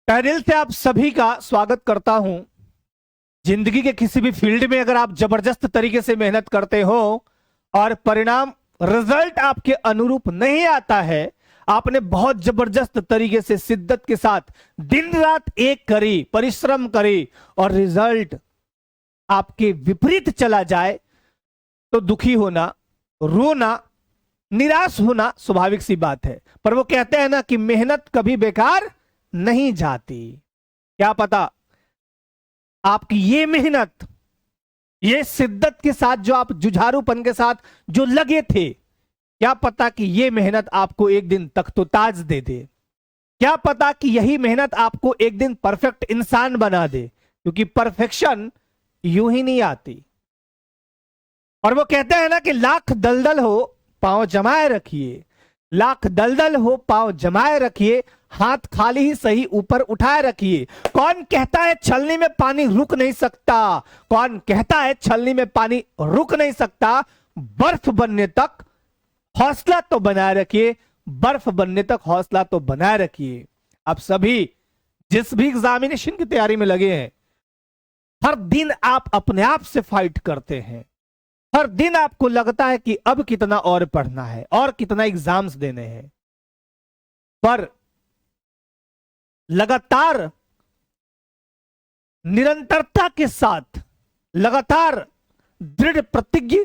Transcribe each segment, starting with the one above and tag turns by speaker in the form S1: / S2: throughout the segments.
S1: तहे दिल से आप सभी का स्वागत करता हूं। जिंदगी के किसी भी फील्ड में अगर आप जबरदस्त तरीके से मेहनत करते हो और परिणाम रिजल्ट आपके अनुरूप नहीं आता है, आपने बहुत जबरदस्त तरीके से शिद्दत के साथ दिन रात एक करी, परिश्रम करी और रिजल्ट आपके विपरीत चला जाए तो दुखी होना, रोना, निराश होना स्वाभाविक सी बात है। पर वो कहते हैं ना कि मेहनत कभी बेकार नहीं जाती। क्या पता आपकी ये मेहनत, ये शिद्दत के साथ जो आप जुझारूपन के साथ जो लगे थे, क्या पता कि ये मेहनत आपको एक दिन तख्तोताज दे दे। क्या पता कि यही मेहनत आपको एक दिन परफेक्ट इंसान बना दे, क्योंकि परफेक्शन यूं ही नहीं आती। और वो कहते हैं ना कि लाख दलदल हो पांव जमाए रखिए, लाख दलदल हो पांव जमाए रखिए, हाथ खाली ही सही ऊपर उठाए रखिए। कौन कहता है छलनी में पानी रुक नहीं सकता? कौन कहता है छलनी में पानी रुक नहीं सकता? बर्फ बनने तक हौसला तो बनाए रखिए, बर्फ बनने तक हौसला तो बनाए रखिए। आप सभी जिस भी एग्जामिनेशन की तैयारी में लगे हैं, हर दिन आप अपने आप से फाइट करते हैं। हर दिन आपको लगता है कि अब कितना और पढ़ना है और कितना एग्जाम्स देने हैं, पर लगातार निरंतरता के साथ, लगातार दृढ़ प्रतिज्ञ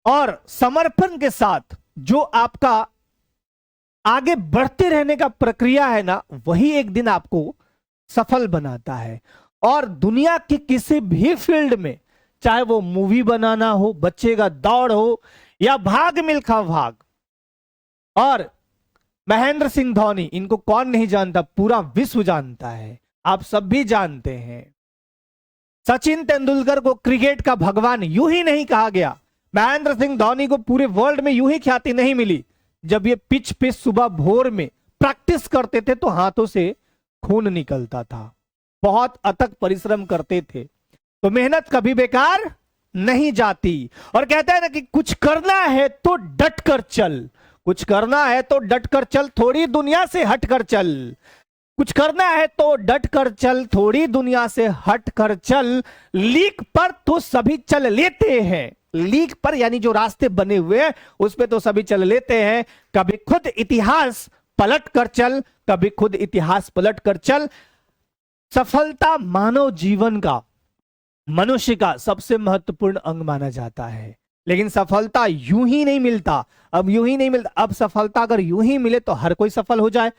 S1: और समर्पण के साथ जो आपका आगे बढ़ते रहने का प्रक्रिया है ना, वही एक दिन आपको सफल बनाता है। और दुनिया की किसी भी फील्ड में, चाहे वो मूवी बनाना हो, बच्चे का दौड़ हो, या भाग मिल्खा भाग, और महेंद्र सिंह धोनी, इनको कौन नहीं जानता, पूरा विश्व जानता है, आप सब भी जानते हैं। सचिन तेंदुलकर को क्रिकेट का भगवान यूं ही नहीं कहा गया, महेंद्र सिंह धोनी को पूरे वर्ल्ड में यूं ही ख्याति नहीं मिली। जब ये पिच पे सुबह भोर में प्रैक्टिस करते थे तो हाथों से खून निकलता था, बहुत अथक परिश्रम करते थे। तो मेहनत कभी बेकार नहीं जाती। और कहते हैं ना कि कुछ करना है तो डट कर चल, कुछ करना है तो डट कर चल, थोड़ी दुनिया से हट कर चल। कुछ करना है तो डट कर चल, थोड़ी दुनिया से हट कर चल। लीक पर तो सभी चल लेते हैं, लीक पर यानी जो रास्ते बने हुए हैं उस पे तो सभी चल लेते हैं। कभी खुद इतिहास पलट कर चल, कभी खुद इतिहास पलट कर चल। सफलता मानव जीवन का, मनुष्य का सबसे महत्वपूर्ण अंग माना जाता है। लेकिन सफलता यूं ही नहीं मिलता, अब यूं ही नहीं मिलता। अब सफलता अगर यूं ही मिले तो हर कोई सफल हो जाए,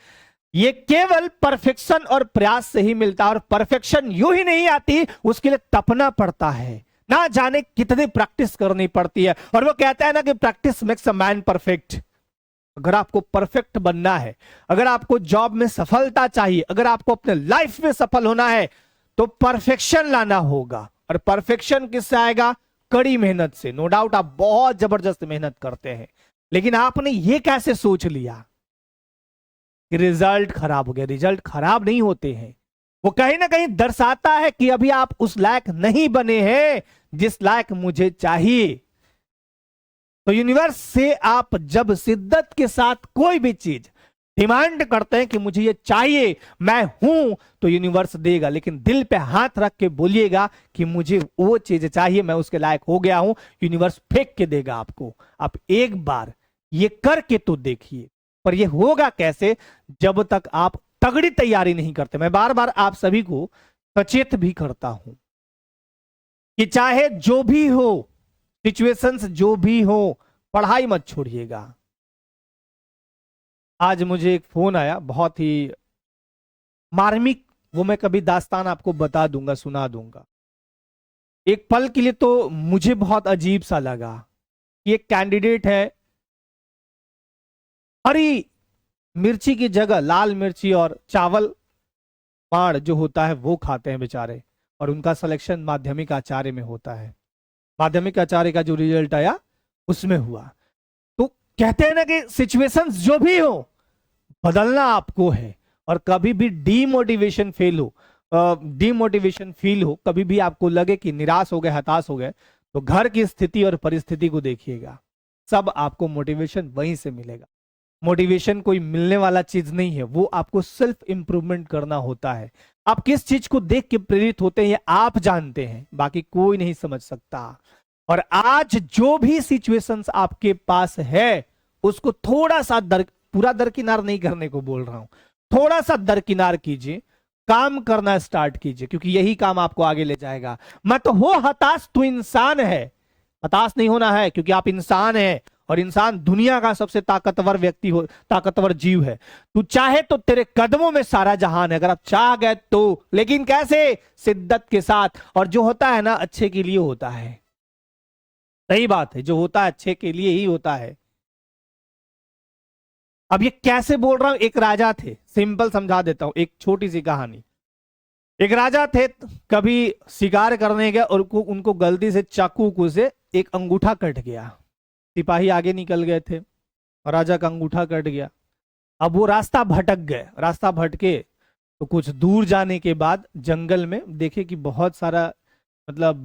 S1: ये केवल परफेक्शन और प्रयास से ही मिलता है। और परफेक्शन यूं ही नहीं आती, उसके लिए तपना पड़ता है, ना जाने कितनी प्रैक्टिस करनी पड़ती है। और वो कहता है ना कि practice makes a man perfect. अगर आपको परफेक्ट बनना है, अगर आपको जॉब में सफलता चाहिए, अगर आपको अपने लाइफ में सफल होना है, तो परफेक्शन लाना होगा। और परफेक्शन किससे आएगा? कड़ी मेहनत से। नो डाउट आप बहुत जबरदस्त मेहनत करते हैं, लेकिन आपने ये कैसे सोच लिया कि रिजल्ट खराब हो गया? रिजल्ट खराब नहीं होते हैं, वो कहीं ना कहीं दर्शाता है कि अभी आप उस लायक नहीं बने हैं जिस लायक मुझे चाहिए। तो यूनिवर्स से आप जब शिद्दत के साथ कोई भी चीज डिमांड करते हैं कि मुझे ये चाहिए, मैं हूं, तो यूनिवर्स देगा। लेकिन दिल पे हाथ रख के बोलिएगा कि मुझे वो चीज चाहिए, मैं उसके लायक हो गया हूं, यूनिवर्स फेंक के देगा आपको। आप एक बार ये करके तो देखिए। पर ये होगा कैसे? जब तक आप तगड़ी तैयारी नहीं करते। मैं बार बार आप सभी को सचेत भी करता हूं कि चाहे जो भी हो, सिचुएशंस जो भी हो, पढ़ाई मत छोड़िएगा। आज मुझे एक फोन आया, बहुत ही मार्मिक, वो मैं कभी दास्तान आपको बता दूंगा, सुना दूंगा। एक पल के लिए तो मुझे बहुत अजीब सा लगा कि एक कैंडिडेट है, हरी मिर्ची की जगह लाल मिर्ची और चावल पाड़ जो होता है वो खाते हैं बेचारे, और उनका सिलेक्शन माध्यमिक आचार्य में होता है। माध्यमिक आचार्य का जो रिजल्ट आया उसमें हुआ। तो कहते हैं ना कि सिचुएशंस जो भी हो, बदलना आपको है। और कभी भी डीमोटिवेशन फील हो, कभी भी आपको लगे कि निराश हो गए, हताश हो गए, तो घर की स्थिति और परिस्थिति को देखिएगा, सब आपको मोटिवेशन वहीं से मिलेगा। मोटिवेशन कोई मिलने वाला चीज नहीं है, वो आपको सेल्फ इंप्रूवमेंट करना होता है। आप किस चीज को देख के प्रेरित होते हैं ये आप जानते हैं, बाकी कोई नहीं समझ सकता। और आज जो भी सिचुएशंस आपके पास है उसको थोड़ा सा पूरा दरकिनार नहीं करने को बोल रहा हूं, थोड़ा सा दरकिनार कीजिए, काम करना स्टार्ट कीजिए, क्योंकि यही काम आपको आगे ले जाएगा। मत हो हताश, तू इंसान है। हताश नहीं होना है, क्योंकि आप इंसान हैं और इंसान दुनिया का सबसे ताकतवर व्यक्ति हो, ताकतवर जीव है। तू चाहे तो तेरे कदमों में सारा जहान है, अगर आप चाह गए तो, लेकिन कैसे? शिद्दत के साथ। और जो होता है ना अच्छे के लिए होता है, सही बात है, जो होता है अच्छे के लिए ही होता है। अब ये कैसे बोल रहा हूं, एक राजा थे, सिंपल समझा देता हूं, एक छोटी सी कहानी। एक राजा थे, कभी शिकार करने गए और उनको गलती से चाकू से एक अंगूठा कट गया। सिपाही आगे निकल गए थे और राजा का अंगूठा कट गया। अब वो रास्ता भटक गए, रास्ता भटके तो कुछ दूर जाने के बाद जंगल में देखे कि बहुत सारा मतलब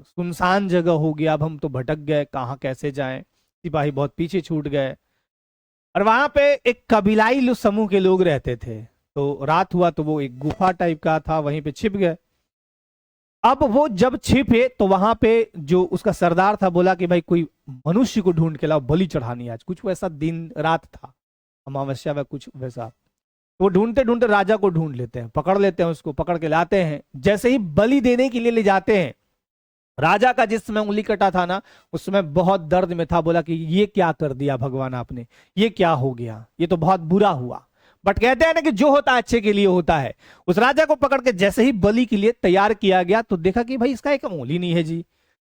S1: सुनसान जगह हो गया। अब हम तो भटक गए, कहाँ कैसे जाएं? सिपाही बहुत पीछे छूट गए। और वहां पे एक कबीलाई समूह के लोग रहते थे, तो रात हुआ तो वो एक गुफा टाइप का था, वहीं पे छिप गए। अब वो जब छिपे तो वहां पे जो उसका सरदार था बोला कि भाई कोई मनुष्य को ढूंढ के लाओ, बलि चढ़ानी आज। कुछ वैसा दिन रात था, अमावस्या व कुछ वैसा। वो ढूंढते ढूंढते राजा को ढूंढ लेते हैं, पकड़ लेते हैं, उसको पकड़ के लाते हैं। जैसे ही बलि देने के लिए ले जाते हैं, राजा का जिस समय उंगली कटा था ना, उस समय बहुत दर्द में था। बोला कि ये क्या कर दिया भगवान आपने, ये क्या हो गया, ये तो बहुत बुरा हुआ। बट कहते हैं ना कि जो होता है अच्छे के लिए होता है। उस राजा को पकड़ के जैसे ही बलि के लिए तैयार किया गया तो देखा कि भाई इसका एक उंगली नहीं है जी।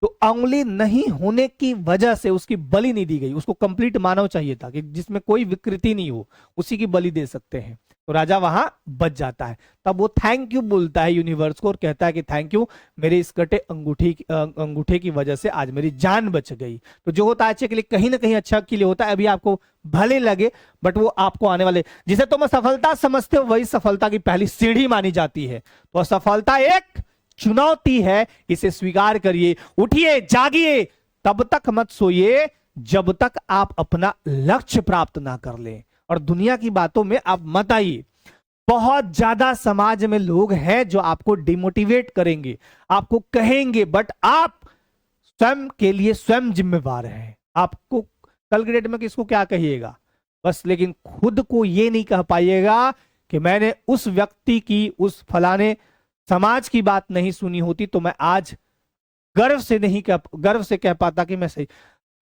S1: तो उंगली नहीं होने की वजह से उसकी बलि नहीं दी गई। उसको कंप्लीट मानव चाहिए था कि जिसमें कोई विकृति नहीं हो, उसी की बलि दे सकते हैं। तो राजा वहां बच जाता है। तब वो थैंक यू बोलता है यूनिवर्स को और कहता है कि थैंक यू, मेरे इस कटे अंगूठे की वजह से आज मेरी जान बच गई। तो जो होता है अच्छे के लिए, कहीं ना कहीं अच्छा के लिए होता है। अभी आपको भले लगे बट वो आपको आने वाले, जिसे तुम सफलता समझते हो वही सफलता की पहली सीढ़ी मानी जाती है। तो असफलता एक चुनौती है, इसे स्वीकार करिए, उठिए, जागिए, तब तक मत सोइए जब तक आप अपना लक्ष्य प्राप्त ना कर लें। और दुनिया की बातों में आप मत आइए। बहुत ज्यादा समाज में लोग हैं जो आपको डिमोटिवेट करेंगे, आपको कहेंगे, बट आप स्वयं के लिए स्वयं जिम्मेवार हैं। आपको कल के डेट में किसको क्या कहिएगा बस, लेकिन खुद को ये नहीं कह पाइएगा कि मैंने उस व्यक्ति की, उस फलाने समाज की बात नहीं सुनी होती तो मैं आज गर्व से कह पाता कि मैं सही।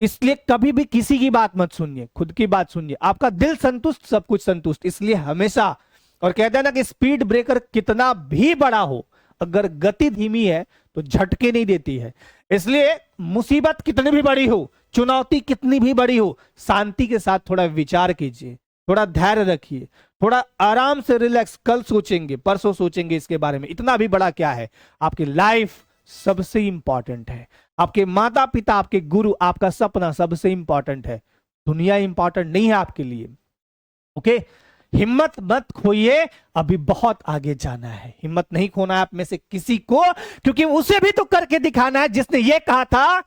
S1: इसलिए कभी भी किसी की बात मत सुनिए, खुद की बात सुनिए। आपका दिल संतुष्ट, सब कुछ संतुष्ट। इसलिए हमेशा, और कहते हैं ना कि स्पीड ब्रेकर कितना भी बड़ा हो, अगर गति धीमी है तो झटके नहीं देती है। इसलिए मुसीबत कितनी भी बड़ी हो, चुनौती कितनी भी बड़ी हो, शांति के साथ थोड़ा विचार कीजिए, थोड़ा धैर्य रखिए, थोड़ा आराम से रिलैक्स। कल सोचेंगे, परसों सोचेंगे इसके बारे में। इतना भी बड़ा क्या है, आपकी लाइफ सबसे इंपॉर्टेंट है। आपके माता पिता, आपके गुरु, आपका सपना सबसे इंपॉर्टेंट है। दुनिया इंपॉर्टेंट नहीं है आपके लिए। ओके, हिम्मत मत खोइए, अभी बहुत आगे जाना है। हिम्मत नहीं खोना है आप में से किसी को, क्योंकि उसे भी तो करके दिखाना है जिसने ये कहा था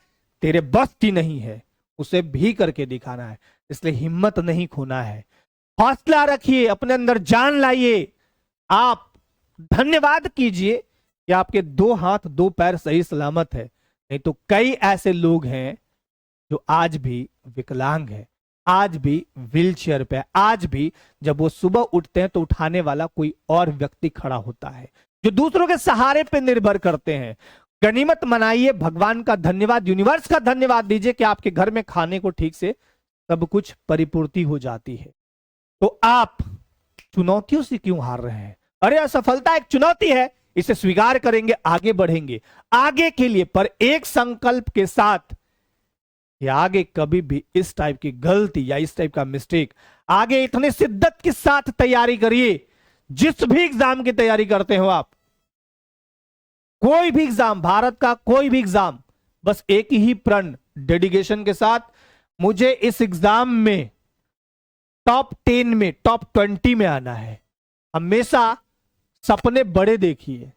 S1: तेरे बस की नहीं है, उसे भी करके दिखाना है। इसलिए हिम्मत नहीं खोना है, हौसला रखिए, अपने अंदर जान लाइए। आप धन्यवाद कीजिए कि आपके 2 हाथ 2 पैर सही सलामत है, नहीं तो कई ऐसे लोग हैं जो आज भी विकलांग हैं, आज भी व्हील चेयर पे, आज भी जब वो सुबह उठते हैं तो उठाने वाला कोई और व्यक्ति खड़ा होता है, जो दूसरों के सहारे पे निर्भर करते हैं। गनीमत मनाइए, भगवान का धन्यवाद, यूनिवर्स का धन्यवाद दीजिए कि आपके घर में खाने को ठीक से सब कुछ परिपूर्ति हो जाती है। तो आप चुनौतियों से क्यों हार रहे हैं? अरे असफलता एक चुनौती है, इसे स्वीकार करेंगे, आगे बढ़ेंगे आगे के लिए, पर एक संकल्प के साथ कि आगे कभी भी इस टाइप की गलती या इस टाइप का मिस्टेक, आगे इतने शिद्दत के साथ तैयारी करिए। जिस भी एग्जाम की तैयारी करते हो आप, कोई भी एग्जाम, भारत का कोई भी एग्जाम, बस एक ही प्रण, डेडिकेशन के साथ, मुझे इस एग्जाम में टॉप 10 में, टॉप 20 में आना है। हमेशा सपने बड़े देखिए,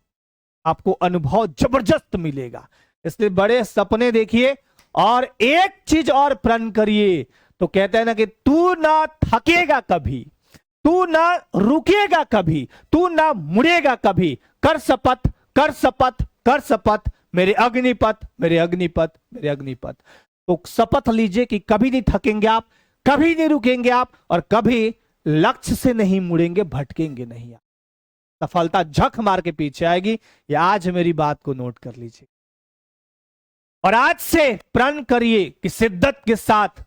S1: आपको अनुभव जबरदस्त मिलेगा। इसलिए बड़े सपने देखिए और एक चीज और प्रण करिए, तो कहते हैं ना कि तू ना थकेगा कभी, तू ना रुकेगा कभी, तू ना मुड़ेगा कभी, कर शपथ, कर शपथ, कर शपथ, मेरे अग्निपथ, मेरे अग्निपथ, मेरे अग्निपथ। तो शपथ लीजिए कि कभी नहीं थकेंगे आप, कभी नहीं रुकेंगे आप, और कभी लक्ष्य से नहीं मुड़ेंगे, भटकेंगे नहीं आप। सफलता झक मार के पीछे आएगी। या आज मेरी बात को नोट कर लीजिए और आज से प्रण करिए कि शिद्दत के साथ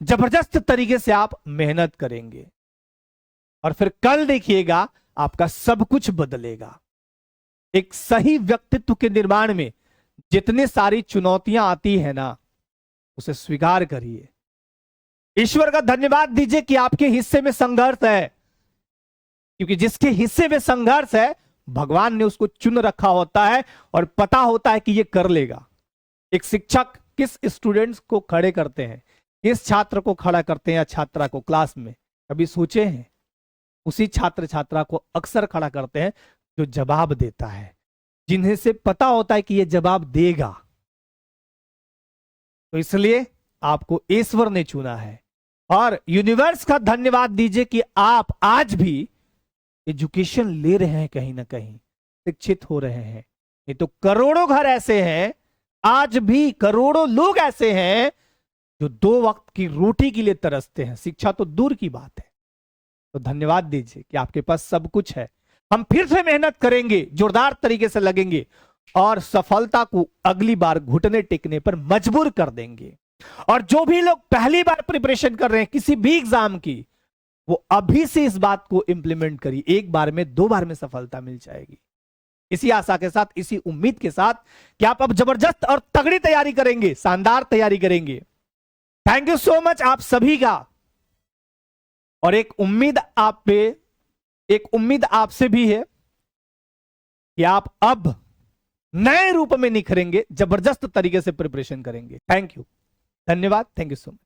S1: जबरदस्त तरीके से आप मेहनत करेंगे और फिर कल देखिएगा आपका सब कुछ बदलेगा। एक सही व्यक्तित्व के निर्माण में जितनी सारी चुनौतियां आती है ना, उसे स्वीकार करिए। ईश्वर का धन्यवाद दीजिए कि आपके हिस्से में संघर्ष है, क्योंकि जिसके हिस्से में संघर्ष है भगवान ने उसको चुन रखा होता है और पता होता है कि ये कर लेगा। एक शिक्षक किस स्टूडेंट्स को खड़े करते हैं, किस छात्र को खड़ा करते हैं या छात्रा को क्लास में, कभी सोचे हैं? उसी छात्र छात्रा को अक्सर खड़ा करते हैं जो जवाब देता है, जिन्हें से पता होता है कि ये जवाब देगा। तो इसलिए आपको ईश्वर ने चुना है और यूनिवर्स का धन्यवाद दीजिए कि आप आज भी एजुकेशन ले रहे हैं, कहीं ना कहीं शिक्षित हो रहे हैं। ये तो करोड़ों घर ऐसे हैं, आज भी करोड़ों लोग ऐसे हैं जो 2 वक्त की रोटी के लिए तरसते हैं, शिक्षा तो दूर की बात है। तो धन्यवाद दीजिए कि आपके पास सब कुछ है। हम फिर से मेहनत करेंगे, जोरदार तरीके से लगेंगे और सफलता को अगली बार घुटने टेकने पर मजबूर कर देंगे। और जो भी लोग पहली बार प्रिपरेशन कर रहे हैं किसी भी एग्जाम की, वो अभी से इस बात को इंप्लीमेंट करिए, 1 बार में 2 बार में सफलता मिल जाएगी। इसी आशा के साथ, इसी उम्मीद के साथ कि आप अब जबरदस्त और तगड़ी तैयारी करेंगे, शानदार तैयारी करेंगे। थैंक यू सो मच आप सभी का। और एक उम्मीद आपसे भी है कि आप अब नए रूप में निखरेंगे, जबरदस्त तरीके से प्रिपरेशन करेंगे। थैंक यू, धन्यवाद, थैंक यू सो मच।